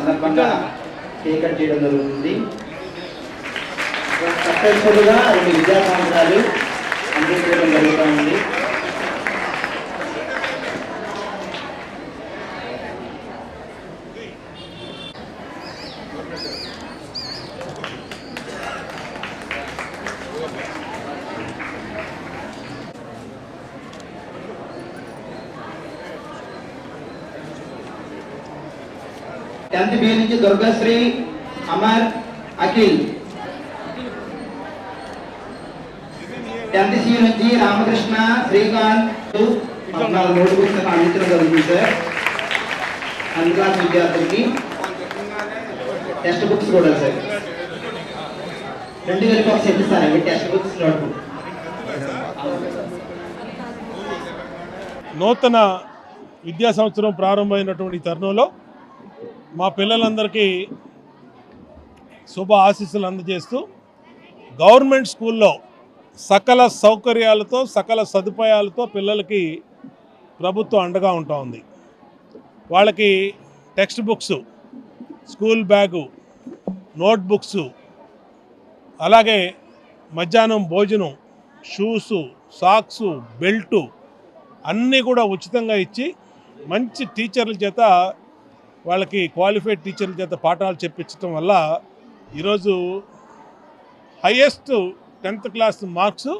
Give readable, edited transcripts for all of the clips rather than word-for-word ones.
సందర్భంగా cake cut చేయడం జరుగుతుంది. సక్సెస్ఫుల్గా 2 విద్యా సంవత్సరాలు కంప్లీట్ చేయడం జరుగుతూ ఉంది. టెన్త్ బి నుంచి దుర్గశ్రీ, అమర్, అఖిల్. 10th సి నుంచి రామకృష్ణ, శ్రీకాంత్. 14 నోట్బుక్స్ అందించడం జరుగుతుంది సార్. 10th క్లాస్ విద్యార్థులకి టెక్స్ట్ బుక్స్ కూడా సార్ 2 కలిపి ఒక సెట్ సార్. అవి టెక్స్ట్ బుక్స్, నోట్బుక్. నూతన విద్యా సంవత్సరం ప్రారంభమైనటువంటి తరుణంలో మా పిల్లలందరికీ శుభ ఆశీస్సులు అందజేస్తూ గవర్నమెంట్ స్కూల్లో సకల సౌకర్యాలతో సకల సదుపాయాలతో పిల్లలకి ప్రభుత్వం అండగా ఉంటా ఉంది. వాళ్ళకి text books, school bag, notebooks, అలాగే మధ్యాహ్నం భోజనం, షూసు, సాక్సు, బెల్టు అన్నీ కూడా ఉచితంగా ఇచ్చి మంచి టీచర్ల చేత, వాళ్ళకి క్వాలిఫైడ్ టీచర్ల చేత పాఠాలు చెప్పించడం వల్ల ఈరోజు highest 10th class marks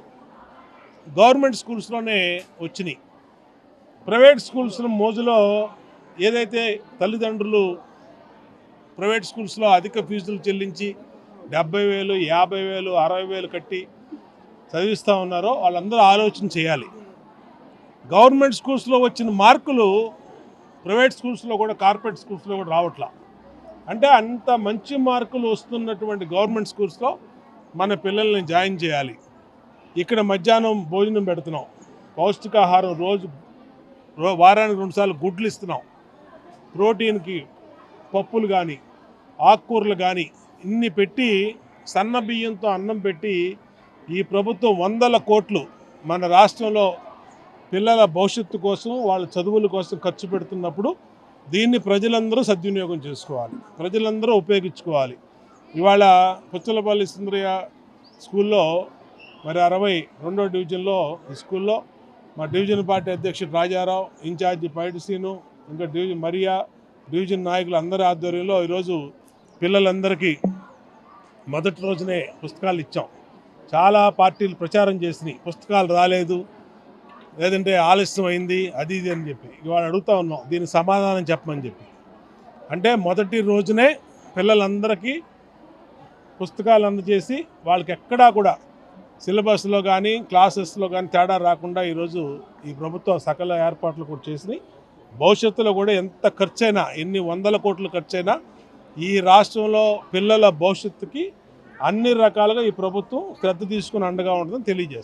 government స్కూల్స్లోనే వచ్చినాయి. ప్రైవేట్ స్కూల్స్ మోజులో ఏదైతే తల్లిదండ్రులు ప్రైవేట్ స్కూల్స్లో అధిక ఫీజులు చెల్లించి 70,000, 50,000, 60,000 కట్టి చదివిస్తూ ఉన్నారో వాళ్ళందరూ ఆలోచన చేయాలి. గవర్నమెంట్ స్కూల్స్లో వచ్చిన మార్కులు ప్రైవేట్ స్కూల్స్లో కూడా, కార్పొరేట్ స్కూల్స్లో కూడా రావట్లా. అంటే అంత మంచి మార్కులు వస్తున్నటువంటి గవర్నమెంట్ స్కూల్స్లో మన పిల్లల్ని జాయిన్ చేయాలి. ఇక్కడ మధ్యాహ్నం భోజనం పెడుతున్నాం, పౌష్టికాహారం రోజు వారానికి 2 సార్లు గుడ్లు ఇస్తున్నాం, ప్రోటీన్కి పప్పులు కానీ ఆకుకూరలు కానీ ఇన్ని పెట్టి సన్న బియ్యంతో అన్నం పెట్టి ఈ ప్రభుత్వం 100 కోట్లు మన రాష్ట్రంలో పిల్లల భవిష్యత్తు కోసం, వాళ్ళ చదువుల కోసం ఖర్చు పెడుతున్నప్పుడు దీన్ని ప్రజలందరూ సద్వినియోగం చేసుకోవాలి, ప్రజలందరూ ఉపయోగించుకోవాలి. ఇవాళ పుచ్చలపల్లి సుందరయ్య స్కూల్లో మరి 62వ డివిజన్లో ఈ స్కూల్లో మా డివిజన్ పార్టీ అధ్యక్షుడు రాజారావు, ఇన్ఛార్జి పైడిసీను, ఇంకా డివిజన్ నాయకులు అందరి ఆధ్వర్యంలో ఈరోజు పిల్లలందరికీ మొదటి రోజునే పుస్తకాలు ఇచ్చాం. చాలా పార్టీలు ప్రచారం చేసినాయి, పుస్తకాలు రాలేదు, లేదంటే ఆలస్యం అయింది, అది ఇది అని చెప్పి. ఇవాళ అడుగుతూ ఉన్నాం దీనికి సమాధానం చెప్పమని చెప్పి. అంటే మొదటి రోజునే పిల్లలందరికీ పుస్తకాలు అందజేసి వాళ్ళకి ఎక్కడా కూడా సిలబస్లో కానీ క్లాసెస్లో కానీ తేడా రాకుండా ఈరోజు ఈ ప్రభుత్వం సకల ఏర్పాట్లు కూడా చేసి, భవిష్యత్తులో కూడా ఎంత ఖర్చైనా, ఎన్ని 100 కోట్లు ఖర్చైనా ఈ రాష్ట్రంలో పిల్లల భవిష్యత్తుకి అన్ని రకాలుగా ఈ ప్రభుత్వం శ్రద్ధ తీసుకుని అండగా ఉంటుందని తెలియజేస్తుంది.